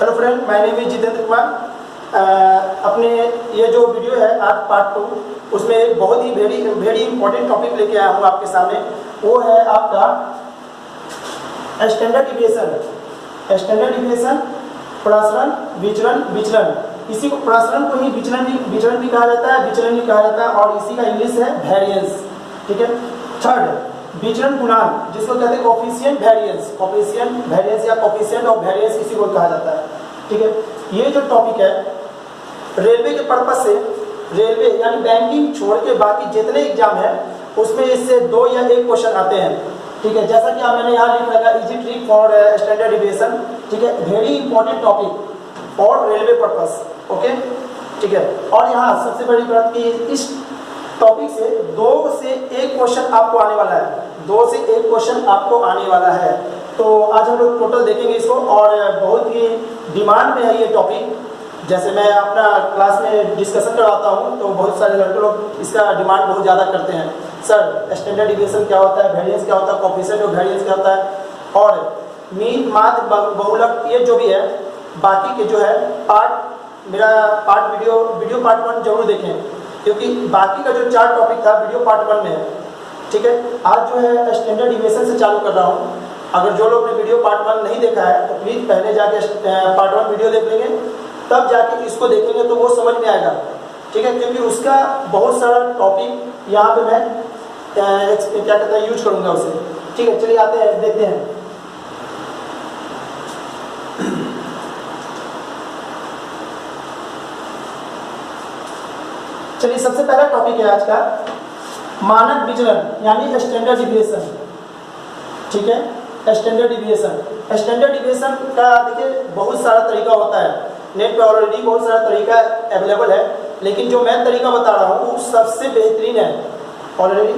Hello friend, my name is Jitendra Kumar. अपने ये जो वीडियो है आज पार्ट 2, उसमें एक बहुत ही वेरी इंपॉर्टेंट टॉपिक लेके आया हूँ आपके सामने। वो है आपका स्टैंडर्ड डिविएशन, प्रसरण, विचलन। इसी को प्रसरण को ही विचलन भी कहा जाता है, विचलन भी कहा जाता है, और इसी का इंग्लिश है वेरिएंस। ठीक है। थर्ड, विचलन गुणांक, जिसको कहते हैं कोफिशिएंट वेरिएंस या कोफिशिएंट ऑफ वेरिएंस, इसी को कहा जाता है। ठीक है। ये जो टॉपिक है रेलवे के पर्पस से, रेलवे यानी बैंकिंग छोड़ के बाकी जितने एग्जाम है उसमें इससे 2 या 1 क्वेश्चन आते हैं। ठीक है। जैसा कि मैंने यहाँ लिख रखा है, easy trick for standard deviation. ठीक है। Very important topic for railway purpose. Okay. ठीक है। और यहाँ सबसे बड़ी बात कि इस टॉपिक से 2 से 1 क्वेश्चन आपको आने वाला है, 2 से 1 क्वेश्चन आपको आने वाला है। तो आज हम लोग टोटल देखेंगे इसको, और बहुत ही डिमांड में है ये टॉपिक। जैसे मैं अपना क्लास में डिस्कशन करवाता हूँ तो बहुत सारे लड़के लोग इसका डिमांड बहुत ज़्यादा करते हैं। सर स्टैंडर्ड डिविएशन क्या होता है, वेरिएंस क्या होता है, कोफिशिएंट ऑफ वेरिएंस क्या होता है, और मीन, माध्य, बहुलक, ये जो भी है बाकी के जो है मेरा वीडियो पार्ट 1 जरूर देखें, क्योंकि बाकी का जो 4 टॉपिक था वीडियो पार्ट 1 में है। ठीक है। आज जो है स्टैंडर्ड डिविएशन से चालू कर रहा हूँ। अगर जो लोग ने वीडियो पार्ट 1 नहीं देखा है तो प्लीज़ पहले जाके पार्ट 1 वीडियो देख लेंगे, तब जाके इसको देखेंगे तो वो समझ में आएगा। ठीक है। क्योंकि उसका बहुत सारा टॉपिक यहाँ पे मैं क्या कहता है यूज करूँगा उसे। ठीक है। चलिए आते हैं, देखते हैं। चलिए, सबसे पहला टॉपिक है आज का मानक विचलन यानी स्टैंडर्ड डिविएशन। ठीक है। स्टैंडर्ड डिविएशन का देखिए बहुत सारा तरीका होता है। नेट पे ऑलरेडी बहुत सारा तरीका अवेलेबल है, लेकिन जो मैं तरीका बता रहा हूँ वो सबसे बेहतरीन है। ऑलरेडी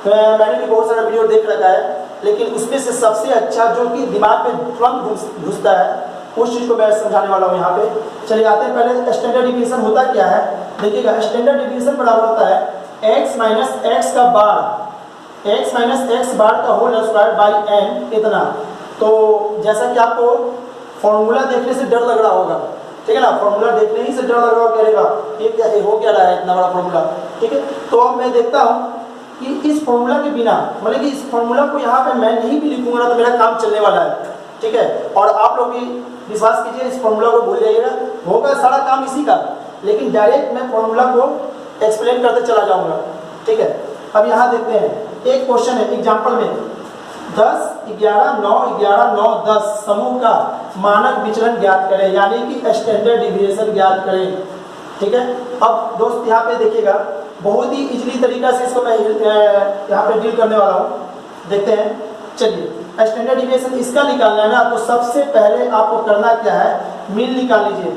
मैंने भी बहुत सारा वीडियो देख रखा है, लेकिन उसमें से सबसे अच्छा जो कि दिमाग में तुरंत घुसता है उस चीज़ को मैं समझाने वाला हूँ यहाँ पे। चलिए आते हैं पहले। स्टैंडर्ड डिविएशन होता क्या है, देखिएगा। स्टैंडर्ड डिविएशन बराबर होता है x माइनस एक्स का बार का होल स्क्वायर बाई n, इतना। तो जैसा कि आपको फॉर्मूला देखने से डर लग रहा होगा, ठीक है ना, फॉर्मूला देखने ही से डर लग रहा होगा, कहेगा ये क्या हो क्या रहा है इतना बड़ा फॉर्मूला। ठीक है। तो अब मैं देखता हूँ कि इस फॉर्मूला के बिना, मतलब कि इस फॉर्मूला को यहाँ पे मैं नहीं भी लिखूंगा ना तो मेरा काम चलने वाला है। ठीक है। और आप लोग भी विश्वास कीजिए, इस फॉर्मूला को भूल जाइएगा, होगा सारा काम इसी का, लेकिन डायरेक्ट मैं फॉर्मूला को एक्सप्लेन करते चला जाऊंगा। ठीक है। अब यहाँ देखते हैं, एक क्वेश्चन है एग्जाम्पल में, 10, 11, 9, 11, 9, 10 समूह का मानक विचलन ज्ञात करें, यानी कि स्टैंडर्ड डिविएशन ज्ञात करें। ठीक है। अब दोस्त यहाँ पे देखिएगा, बहुत ही इजीली तरीका से इसको मैं यहाँ पे डील करने वाला हूँ। देखते हैं। चलिए, स्टैंडर्ड डिविएशन इसका निकालना है ना, तो सबसे पहले आपको करना क्या है, मीन निकाल लीजिए।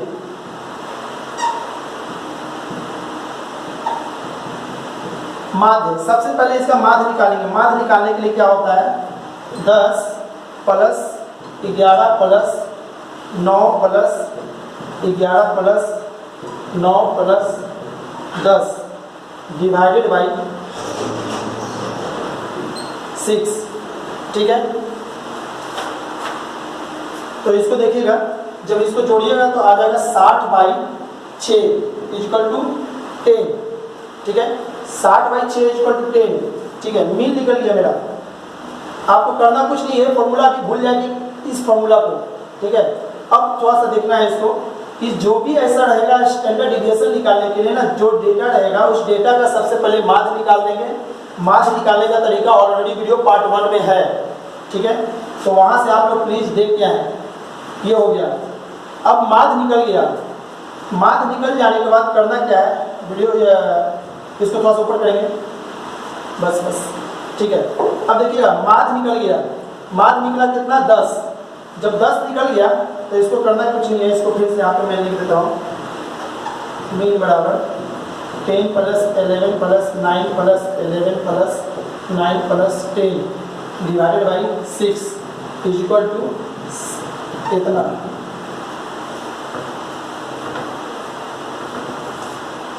माध्य, सबसे पहले इसका माध्य निकालेंगे। माध्य निकालने के लिए क्या होता है, 10 plus 11 plus 9 plus 11 plus 9 plus 10 divided by 6। ठीक है। तो इसको देखिएगा, जब इसको जोड़िएगा तो आ जाएगा 60/6 इक्वल टू 10। ठीक है। 60/6 इक्वल टू 10। ठीक है। मीन निकल गया मेरा। आपको करना कुछ नहीं है, फॉर्मूला भी भूल जाएगी इस फॉर्मूला को। ठीक है। अब थोड़ा सा देखना है इसको कि जो भी ऐसा रहेगा स्टैंडर्ड डिविएशन निकालने के लिए ना, जो डेटा रहेगा उस डेटा का सबसे पहले माध्य निकाल देंगे। माध्य निकालने का तरीका ऑलरेडी वीडियो पार्ट 1 में है। ठीक है। तो वहां से आप लोग प्लीज देख के आए। ये हो गया। अब माध्य निकल गया। माध्य निकल जाने के बाद करना क्या है, वीडियो इसको थोड़ा सा ऊपर करेंगे, बस। ठीक है। अब देखिएगा, माध्य निकल गया। माध्य निकला कितना, 10। जब 10 निकल गया तो इसको करना कुछ नहीं है, इसको फिर से यहाँ पे मैं लिख देता हूँ। मीन बराबर 10 plus 11 plus 9 plus 11 plus 9 plus 10 divided by 6 is equal to इतना।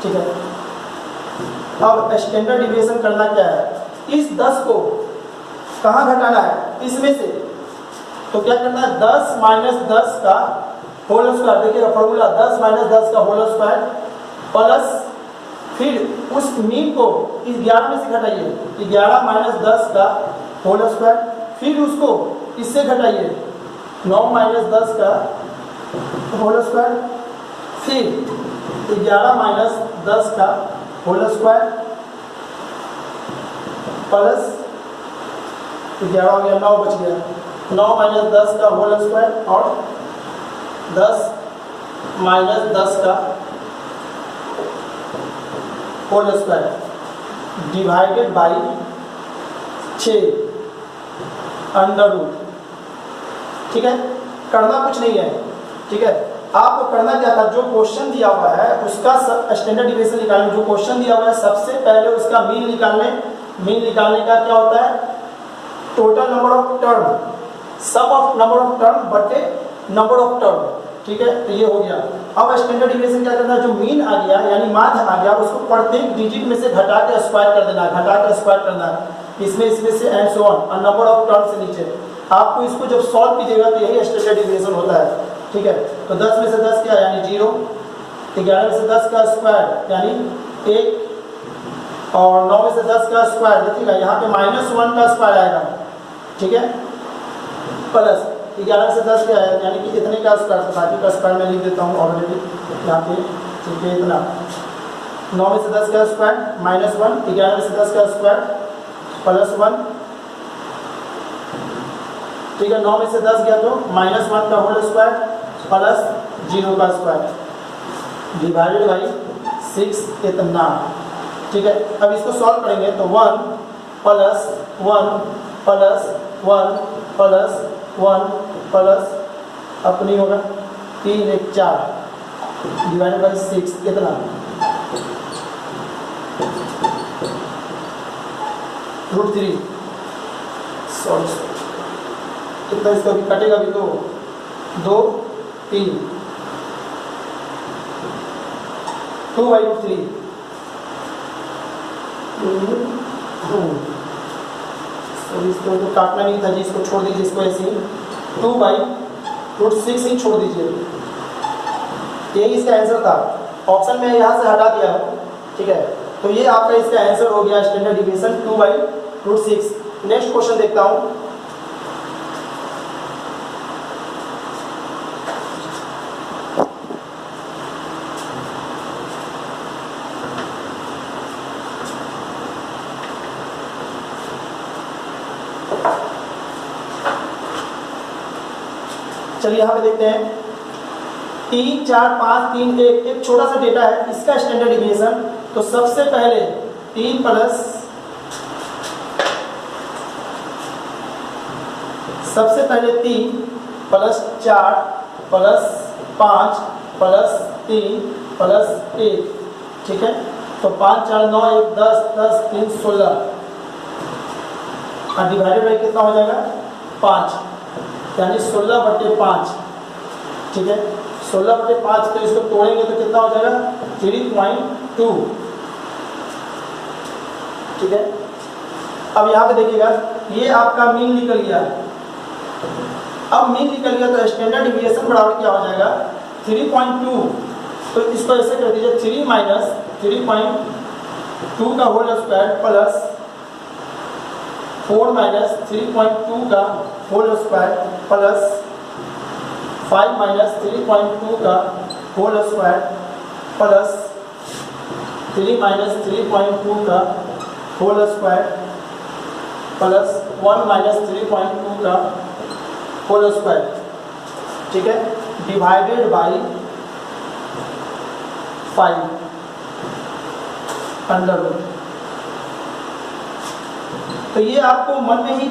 ठीक है। अब स्टैंडर्ड डिविएशन करना क्या है, इस 10 को कहाँ घटाना है, इसमें से। तो क्या करना है, 10 माइनस 10 का होल स्क्वायर, देखिएगा फॉर्मूला 10 माइनस 10 का होल स्क्वायर प्लस फिर उस मीन को इस 11 में से घटाइए, 11 माइनस 10 का होल स्क्वायर, फिर उसको इससे घटाइए 9 माइनस 10 का होल स्क्वायर, फिर 11 माइनस 10 का होल स्क्वायर प्लस 11 हो गया, 9 बच गया, 9 माइनस 10 का होल स्क्वायर और 10 माइनस 10 का whole square divided by 6 under root. ठीक है, करना कुछ नहीं है। ठीक है, आपको करना क्या था, जो क्वेश्चन दिया हुआ है उसका स्टैंडर्ड डिविएशन निकालने, जो क्वेश्चन दिया हुआ है सबसे पहले उसका मीन निकालने। मीन निकालने का क्या होता है, total number of term, sum of number of term बटे नंबर ऑफ टर्म। ठीक है, तो ये हो गया। अब स्टैंडर्ड डिविएशन क्या करना है, जो मीन आ गया यानी माध्य आ गया उसको प्रत्येक डिजिट में से घटा के स्क्वायर कर देना है, घटा के स्क्वायर करना है, इसमें से एंड सो ऑन, और नंबर ऑफ टर्म से नीचे। आपको इसको जब सॉल्व कीजिएगा तो यही स्टैंडर्ड डिविएशन होता है। ठीक है, तो 10 में से 10 क्या यानी 0, 11 में से 10 का स्क्वायर यानी 1 और 9 में से 10 का स्क्वायर, देखिएगा यहाँ पे -1 का स्क्वायर आएगा। ठीक है, प्लस 11 में से 10 क्या है यानी कि इतने का स्क्वायर, बाकी का स्क्वायर मैं लिख देता हूँ ऑलरेडी यहाँ पे। ठीक है, इतना 9 में से 10 का स्क्वायर -1, 11 में से 10 का स्क्वायर +1। ठीक है, 9 में से 10 गया तो -1 का होल स्क्वायर प्लस 0 का स्क्वायर डिवाइडेड बाई 6 इतना। ठीक है, अब इसको सॉल्व करेंगे तो 1 प्लस 1 प्लस 1 प्लस 1 प्लस अपनी होगा 3 1 4 डिवाइडेड बाई 6 इतना। √3 सॉरी कितना इसका भी कटेगा भी, 2 2 3 2/√3। इसको तो काटना नहीं था जी, इसको छोड़ दीजिए, इसको ऐसे ही 2/√6 ही छोड़ दीजिए। यही इसका आंसर था, ऑप्शन में यहाँ से हटा दिया है। ठीक है, तो ये आपका इसका आंसर हो गया स्टैंडर्ड डिविएशन 2/√6। नेक्स्ट क्वेश्चन देखता हूँ। चलिए यहाँ पे देखते हैं 3 4 5 3 1, एक छोटा सा डेटा है, इसका स्टैंडर्ड डिविएशन। तो सबसे पहले 3 प्लस 4 प्लस 5 प्लस 3 प्लस 1। ठीक है, तो 5 4 9 1 10 10 3 16 और डिवाइडेड बाई कितना हो जाएगा 5 यानी 16/5। ठीक है, 16/5, तो इसको तोड़ेंगे तो कितना हो जाएगा 3.2। ठीक है, अब यहाँ पे देखिएगा ये आपका मीन निकल गया। अब मीन निकल गया तो स्टैंडर्ड डिविएशन बराबर क्या हो जाएगा 3.2। तो इसको ऐसे कर दीजिए 3 माइनस 3.2 का होल स्क्वायर प्लस 4 माइनस 3.2 का होल स्क्वायर प्लस 5 माइनस 3.2 का होल स्क्वायर प्लस 3 माइनस 3.2 का होल स्क्वायर प्लस 1 माइनस 3.2 का होल स्क्वायर। ठीक है, डिवाइडेड बाई 5 अंडर रूट। तो ये आपको मन में ही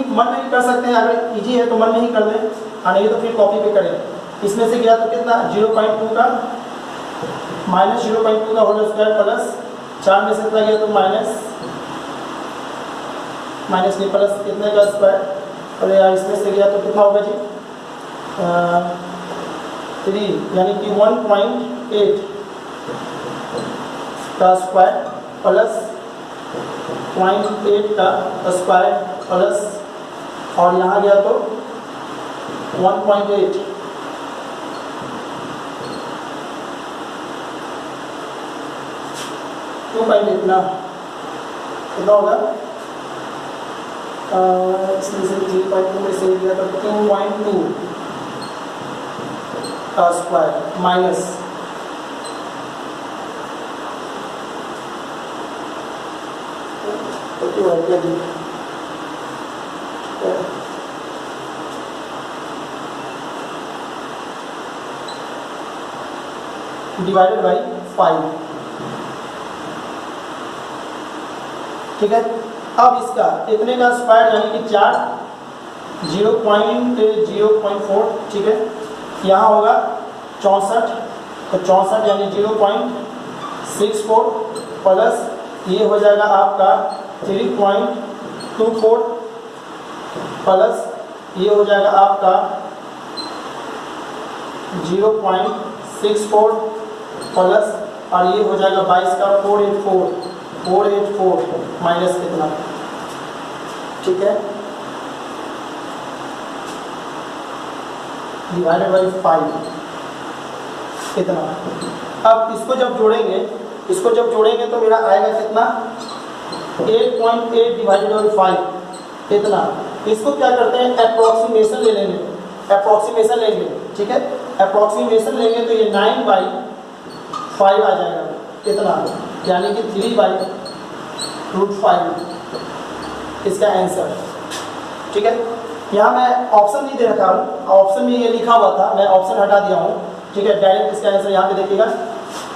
कर सकते हैं, अगर इजी है तो मन में ही कर दें, और नहीं तो फिर कॉपी पे करें। इसमें से गया तो कितना 0.2 का -0.2 का होल स्क्वायर प्लस 4 में से कितना गया तो माइनस नहीं प्लस कितने का स्क्वायर, और यार इसमें से गया तो कितना होगा जी 3 यानी कि 1.8 का स्क्वायर प्लस 0.8 का स्क्वायर प्लस, और यहाँ गया तो 1.8 2 पॉइंट इतना कितना होगा, इसमें से 3.2 में से दिया तो 2.2 का स्क्वायर माइनस डिवाइडेड बाई 5। ठीक है, अब इसका इतने का स्क्वायर यानी कि 4 0.04। ठीक है, यहाँ होगा 64, तो 64 यानी 0.64 प्लस ये हो जाएगा आपका 3.24 प्लस ये हो जाएगा आपका 0.64 प्लस और ये हो जाएगा 22 का 484 माइनस कितना। ठीक है, डिवाइडेड बाई 5 कितना। अब इसको जब जोड़ेंगे तो मेरा आएगा कितना 8.8 डिवाइडेड बाई 5 कितना। इसको क्या करते हैं अप्रोक्सीमेशन ले लेंगे, अप्रोक्सीमेशन लेंगे। ठीक है, अप्रोक्सीमेशन लेंगे तो ये 9/5 आ जाएगा कितना, यानी कि 3/√5 इसका आंसर। ठीक है, यहाँ मैं ऑप्शन नहीं दे रखा हूँ, ऑप्शन में ये लिखा हुआ था, मैं ऑप्शन हटा दिया हूँ। ठीक है, डायरेक्ट इसका आंसर यहाँ पे देखिएगा।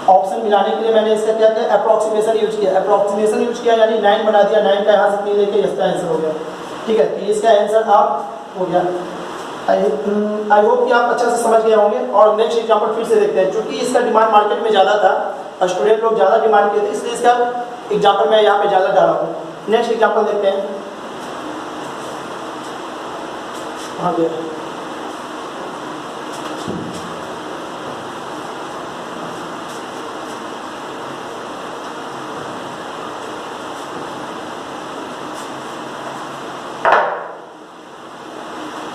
ऑप्शन मिलाने के लिए मैंने इसका क्या किया, अप्रोक्सीमेशन यूज किया। अप्रोक्सीमेशन यूज किया यानी 9 बना दिया, 9 का यहाँ से 3 लेके इसका आंसर हो गया। ठीक है, तो इसका आंसर आप हो गया। आई होप कि आप अच्छा से समझ गए होंगे। और नेक्स्ट एग्जाम्पल फिर से देखते हैं, क्योंकि इसका डिमांड मार्केट में ज़्यादा था, स्टूडेंट लोग ज़्यादा डिमांड किए थे, इसलिए इसका एग्जाम्पल मैं यहाँ पे ज़्यादा डाला हूँ। नेक्स्ट एग्जाम्पल देखते हैं। हाँ भैया,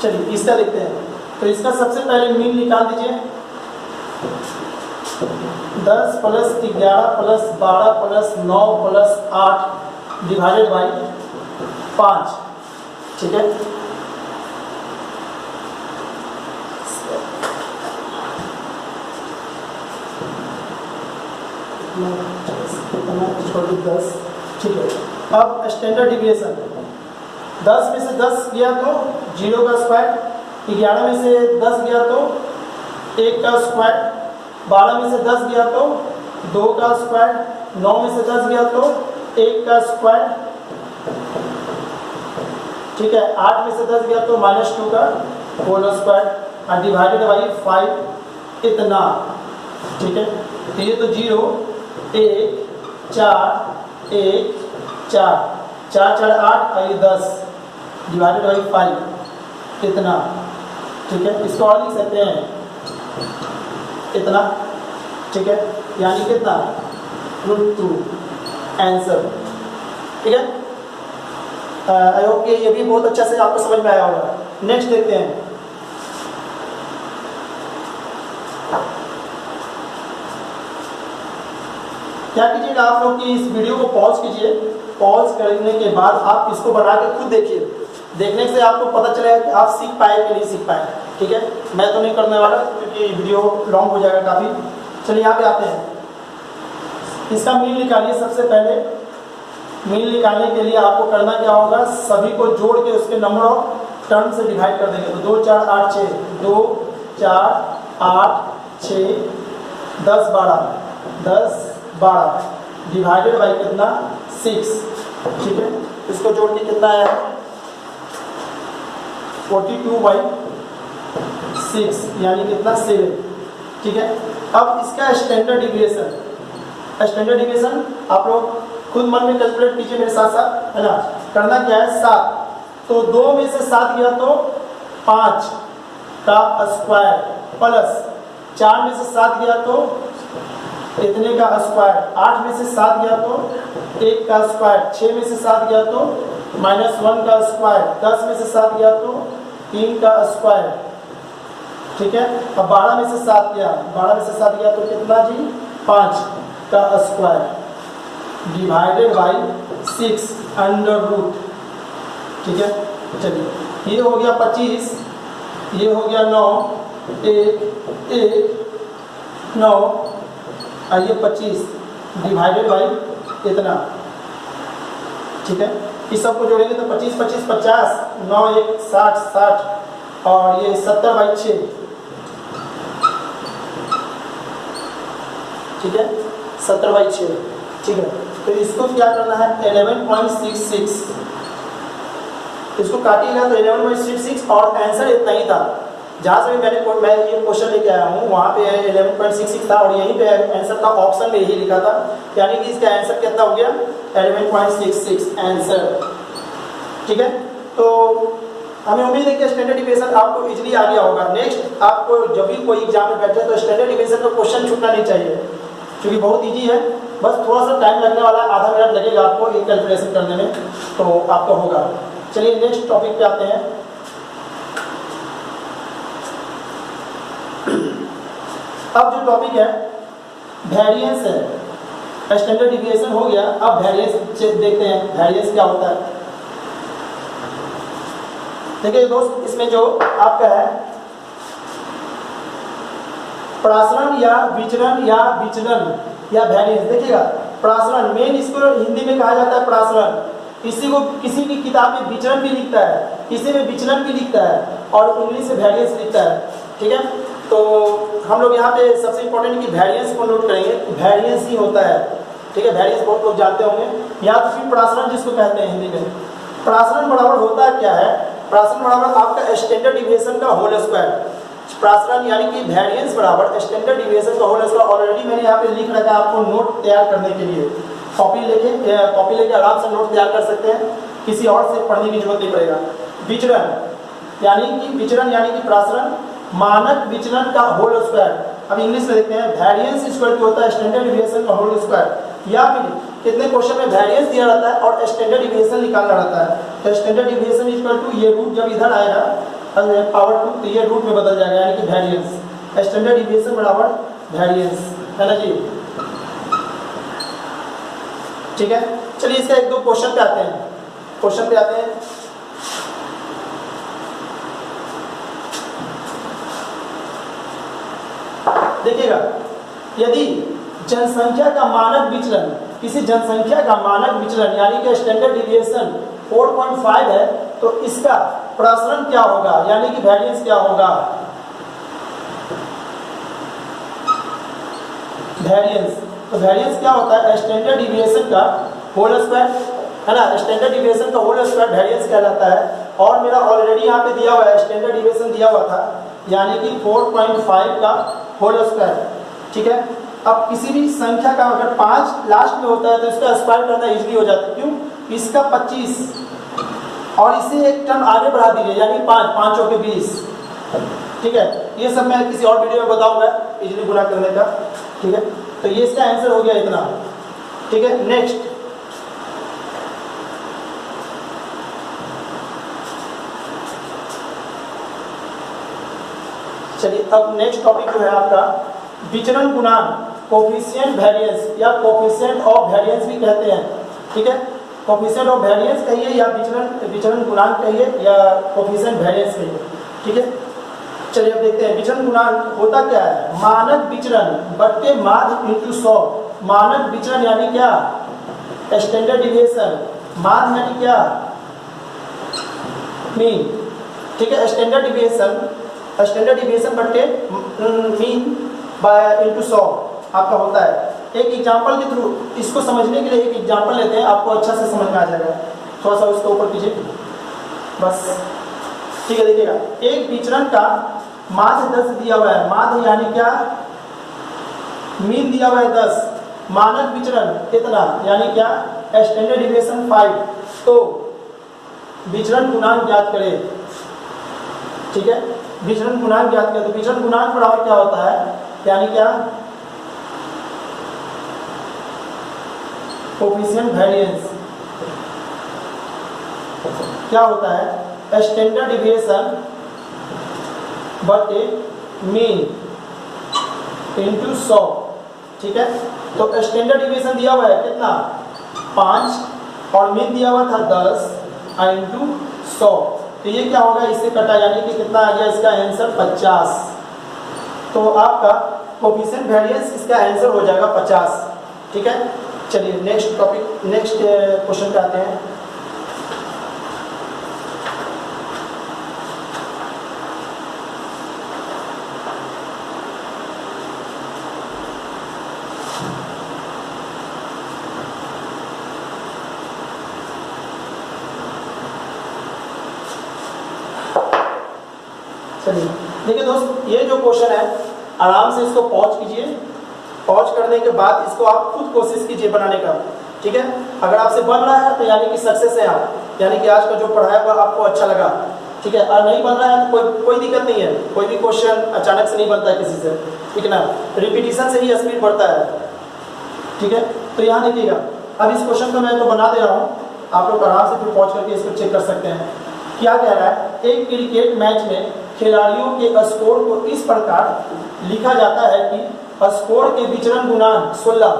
चलिए इसका देखते हैं। तो इसका सबसे पहले मीन निकाल दीजिए। 10 plus 11 plus 12 plus 9 plus 8 divided by 5। ठीक है, इक्वल टू 10। ठीक है, अब स्टैंडर्ड डिविएशन 10 में से 10 गया तो 0 का स्क्वायर, 11 में से 10 गया तो 1 का स्क्वायर, 12 में से 10 गया तो 2 का स्क्वायर, 9 में से 10 गया तो 1 का स्क्वायर। ठीक है, 8 में से 10 गया तो -2 का होल स्क्वायर और डिवाइडेड बाई 5 इतना। ठीक है, तो ये तो 0 1 4 1 4 4 4 8 और ये 10 डिवाइडेड बाई 5 इतना। ठीक है, इसको और लिख सकते हैं इतना। ठीक है, यानी कितना √2 आंसर। ठीक है, आई होप कि ये भी बहुत अच्छा से आपको समझ में आया होगा। नेक्स्ट देखते हैं। क्या कीजिएगा आप लोग कि इस वीडियो को पॉज कीजिए, पॉज करने के बाद आप इसको बना के खुद देखिए। देखने से आपको पता चलेगा कि आप सीख पाए कि नहीं सीख पाए। ठीक है, मैं तो नहीं करने वाला क्योंकि वीडियो लॉन्ग हो जाएगा काफ़ी। चलिए यहाँ पे आते हैं, इसका मीन निकालिए। सबसे पहले मीन निकालने के लिए आपको करना क्या होगा, सभी को जोड़ के उसके नंबर ऑफ टर्म से डिवाइड कर देंगे। तो 2 4 8 6 2 4 8 6 10 12 डिवाइडेड बाई कितना 6। ठीक है, इसको जोड़ के कितना है 42/6 यानी कितना 7। ठीक है, अब इसका स्टैंडर्ड डिविएशन आप लोग खुद मन में कैलकुलेट कीजिए मेरे साथ साथ, है ना। करना क्या है 7, तो 2 में से 7 गया तो 5 का स्क्वायर प्लस 4 में से 7 गया तो इतने का स्क्वायर, 8 में से 7 गया तो 1 का स्क्वायर, 6 में से 7 गया तो -1 का स्क्वायर, 10 में से 7 गया तो 3 का स्क्वायर। ठीक है, अब 12 में से 7 गया, 12 में से 7 गया तो कितना जी 5 का square. Divided by 6 under root. ठीक है, चलिए ये हो गया 25, ये हो गया 9, 1 9 और ये 25 डिवाइडेड बाई इतना। ठीक है, इस सबको जोड़ेंगे तो 25 25 50, 9 1 60 60 और ये 70/6। ठीक है, 70/6। ठीक है, तो इसको क्या करना है 11.66, इसको काटिएगा तो 11.66 और आंसर इतना ही था। जहाँ से भी मैं ये क्वेश्चन लेके आया हूँ वहाँ पे 11.66 था और यहीं पे आंसर था, ऑप्शन में यही लिखा था, यानी कि इसका आंसर कितना हो गया 11.66 आंसर। ठीक है, तो हमें उम्मीद है कि स्टैंडर्ड डिविएशन आपको इजीली आ गया होगा। नेक्स्ट आपको जब भी कोई एग्जाम में बैठे तो स्टैंडर्ड डिविएशन का क्वेश्चन छूटना नहीं चाहिए, क्योंकि बहुत ईजी है, बस थोड़ा सा टाइम लगने वाला, आधा मिनट लगेगा आपको ये कैलकुलेशन करने में, तो आपका होगा। चलिए नेक्स्ट टॉपिक पे आते हैं। अब जो टॉपिक है वेरिएंस है, स्टैंडर्ड डिविएशन हो गया, अब वेरिएंस देखते हैं वेरिएंस क्या होता है। देखिए दोस्त, इसमें जो आपका है प्रासरण या विचरण या वेरिएंस, देखिएगा प्रासरण मेन इसको हिंदी में कहा जाता है प्रासरण, इसी को किसी भी किताब में विचरण भी लिखता है, किसी में विचलन भी लिखता है और इंग्लिश में वेरिएंस लिखता है। ठीक है, तो हम लोग यहाँ पे सबसे इंपॉर्टेंट कि वेरिएंस को नोट करेंगे, वेरिएंस ही होता है। ठीक है, वेरिएंस बहुत लोग जानते होंगे, या तो फिर प्रासरण जिसको कहते हैं हिंदी में। प्रासरण बराबर होता क्या है, प्रासरण बराबर आपका स्टैंडर्ड डिविएशन का होल स्क्वायर। प्रासरण यानी कि वेरिएंस बराबर स्टैंडर्ड डिविएशन का होल स्क्वायर। ऑलरेडी मैंने यहाँ पे लिख रखा है आपको नोट तैयार करने के लिए, कॉपी लेके आराम से नोट तैयार कर सकते हैं, किसी और से पढ़ने की जरूरत नहीं पड़ेगा। विचरण यानी कि प्रासरण मानक विचलन का होल स्क्वायर। अब इंग्लिश में देखते हैं, वेरिएंस इक्वल टू होता है स्टैंडर्ड डिविएशन का होल स्क्वायर, या फिर कितने क्वेश्चन में वेरिएंस दिया रहता है और स्टैंडर्ड डिविएशन निकालना रहता है, तो स्टैंडर्ड डिविएशन इक्वल टू ये रूट जब इधर आएगा पावर 2 तो ये रूट में बदल जाएगा, यानी कि वेरिएंस। स्टैंडर्ड डिविएशन बराबर वेरिएंस है ना जी। ठीक है, चलिए इसका एक दो क्वेश्चन पे आते हैं। देखिएगा, यदि जनसंख्या का मानक विचलन, किसी जनसंख्या का मानक विचलन यानी कि स्टैंडर्ड डिविएशन 4.5 है, तो इसका प्रासरण क्या होगा, यानी कि वेरिएंस क्या होगा। तो वेरिएंस क्या होता है, स्टैंडर्ड डिविएशन का होल स्क्वायर है ना, स्टैंडर्ड डिविएशन का होल स्क्वायर वेरिएंस कहलाता है। और मेरा ऑलरेडी यहाँ पे दिया हुआ है, स्टैंडर्ड डिविएशन दिया हुआ था, यानी कि 4.5 का होल स्क्वायर। ठीक है, अब किसी भी संख्या का अगर 5 लास्ट में होता है तो इसका स्क्वायर करना इजीली हो जाता है। क्यों, इसका 25 और इसे एक टर्म आगे बढ़ा दीजिए, यानी 5 5 के 20। ठीक है, ये सब मैं किसी और वीडियो में बताऊंगा इजीली गुणा करने का। ठीक है, तो ये इसका आंसर हो गया इतना। ठीक है, नेक्स्ट चलिए, अब नेक्स्ट टॉपिक जो है आपका विचरण गुणांक, कोफिशिएंट वेरिएंस या कोफिशिएंट ऑफ वेरिएंस भी कहते हैं। ठीक है, कोफिशिएंट ऑफ वेरिएंस कहिए या विचरण गुणांक कहिए या कोफिशिएंट वेरिएंस कहिए। ठीक है, चलिए अब देखते हैं विचरण गुणांक होता क्या है। मानक विचरण बट्टे माध्य इंटू 100। मानक विचरण यानी क्या, स्टैंडर्ड डिविएशन, माध्य यानी क्या, मीन। ठीक है, स्टैंडर्ड डिविएशन बट्टे मीन बाय इंटू 100 आपका होता है। एक एग्जांपल के थ्रू इसको समझने के लिए एक एग्जांपल लेते हैं, आपको अच्छा से समझ में आ जाएगा। थोड़ा सा उसके ऊपर कीजिए बस। ठीक है, देखिएगा, एक विचरण का माध्य 10 दिया हुआ है, माध्य यानी क्या, मीन दिया हुआ है 10, मानक विचरण कितना यानी क्या, स्टैंडर्ड डिविएशन 5, तो विचरण गुणांक ज्ञात करें। ठीक है, विचरण गुणांक ज्ञात करें, तो विचरण गुणांक बराबर क्या होता है, यानी क्या, कोफिशिएंट वेरिएंस क्या होता है, स्टैंडर्ड डिविएशन बटे मीन इंटू 100। ठीक है, तो स्टैंडर्ड डिविएशन दिया हुआ है कितना 5 और मीन दिया हुआ था 10 इंटू 100, तो ये क्या होगा, इससे कटा, यानी कि कितना आ गया इसका आंसर 50। तो आपका कोफिशिएंट वेरिएंस इसका आंसर हो जाएगा 50। ठीक है, चलिए नेक्स्ट टॉपिक, नेक्स्ट क्वेश्चन पे आते हैं। चलिए देखिए दोस्त, ये जो क्वेश्चन है आराम से इसको पॉज कीजिए, पॉज करने के बाद इसको आप खुद कोशिश कीजिए बनाने का। ठीक है, अगर आपसे बन रहा है तो यानी कि सक्सेस है आप, यानी कि आज का जो पढ़ाया हुआ आपको अच्छा लगा। ठीक है, और नहीं बन रहा है तो कोई दिक्कत नहीं है, कोई भी क्वेश्चन अचानक से नहीं बनता है किसी से, ठीक है ना, रिपीटिशन से ही स्पीड बढ़ता है। ठीक है, तो यहाँ देखिएगा, अब इस क्वेश्चन को मैं तो बना दे रहा हूँ, आप लोग आराम से फिर पॉज करके इसको चेक कर सकते हैं। क्या कह रहा है, एक क्रिकेट मैच में खिलाड़ियों के स्कोर को इस प्रकार लिखा जाता है कि स्कोर के विचरण गुणांक 16,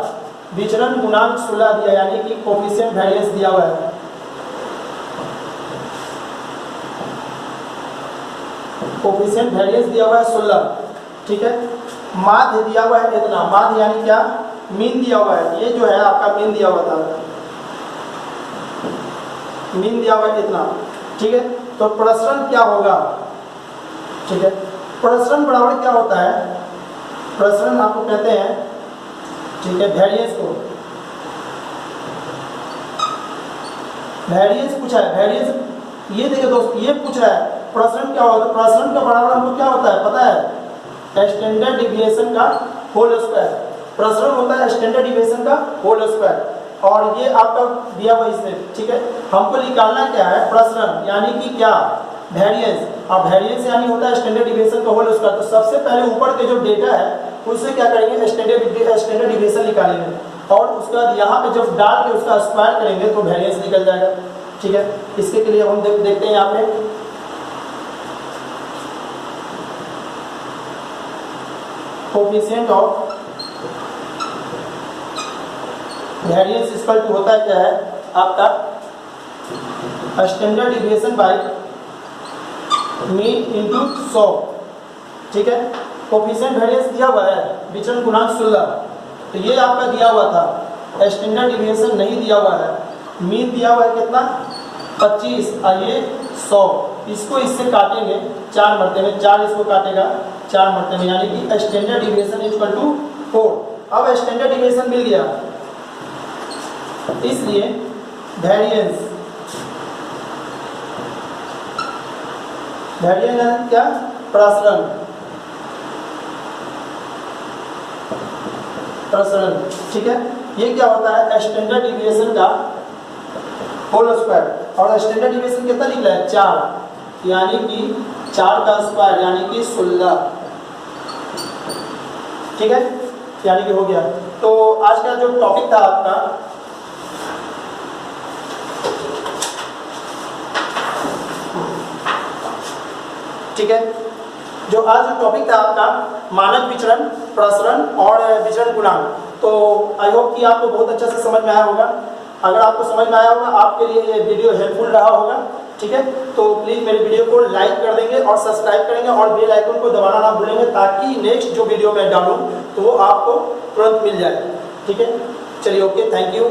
विचरण गुणांक 16 दिया, यानी कि कोफिशिएंट वेरिएंस दिया हुआ है। कोफिशिएंट वेरिएंस दिया हुआ है 16। ठीक है, माध्य दिया हुआ है इतना, माध्य यानी क्या, मीन दिया हुआ है, ये जो है आपका मीन दिया हुआ था, मीन दिया हुआ है इतना। ठीक है, तो प्रसरण क्या होगा। ठीक है, प्रसरण बराबर क्या होता है, प्रसरण आपको कहते हैं, ठीक है, वेरिएंस को, वेरिएंस पूछा है, वेरिएंस ये देखिए दोस्त, ये पूछ रहा है प्रसरण क्या होता है, प्रसरण का बराबर हमको क्या होता है पता है, स्टैंडर्ड डिविएशन का होल स्क्वायर, प्रसरण होता है स्टैंडर्ड डिविएशन का होल स्क्वायर, और ये आपका दिया हुआ इसमें। ठीक है, हमको निकालना क्या है, प्रसरण यानी कि क्या, वेरिएंस, अब वेरिएंस यानी होता है स्टैंडर्ड डिविएशन का होल स्क्वायर। तो सबसे पहले ऊपर के जो डेटा है उससे क्या करेंगे, स्टैंडर्ड डिविएशन निकालेंगे, और उसके बाद यहाँ पे जब डाल के उसका स्क्वायर करेंगे तो वेरिएंस निकल जाएगा। ठीक है, इसके लिए हम देखते हैं यहाँ पे, coefficient of variance equal to होता है क्या है आपका standard deviation by mean into 100। ठीक है, कोफिशिएंट वेरिएंस दिया हुआ है विचरण गुणांक 16, तो ये आपका दिया हुआ था, स्टैंडर्ड डिविएशन नहीं दिया हुआ है, मीन दिया हुआ है कितना 25 और ये 100, इसको इससे काटेंगे 4 मरते में, 4 इसको काटेगा 4 मरते में, यानी कि स्टैंडर्ड डिविएशन इक्वल टू 4। अब स्टैंडर्ड डिविएशन मिल गया, इसलिए वेरिएंस, वेरिएंस क्या, प्रसरण, प्रसरण। ठीक है, ये क्या होता है, स्टैंडर्ड डिविएशन का होल स्क्वायर, और स्टैंडर्ड डिविएशन कितना निकला है 4, यानी कि 4 का स्क्वायर यानी कि 16। ठीक है, यानी कि हो गया। तो आज का जो टॉपिक था आपका, ठीक है, जो आज जो टॉपिक था आपका मानक विचरण, प्रसरण और विचरण गुणांक, तो आई होप कि आपको बहुत अच्छा से समझ में आया होगा। अगर आपको समझ में आया होगा, आपके लिए ये वीडियो हेल्पफुल रहा होगा। ठीक है, तो प्लीज़ मेरे वीडियो को लाइक कर देंगे और सब्सक्राइब करेंगे और बेल आइकन को दबाना ना भूलेंगे, ताकि नेक्स्ट जो वीडियो मैं डालूं तो वो आपको तुरंत मिल जाए। ठीक है, चलिए, ओके, थैंक यू।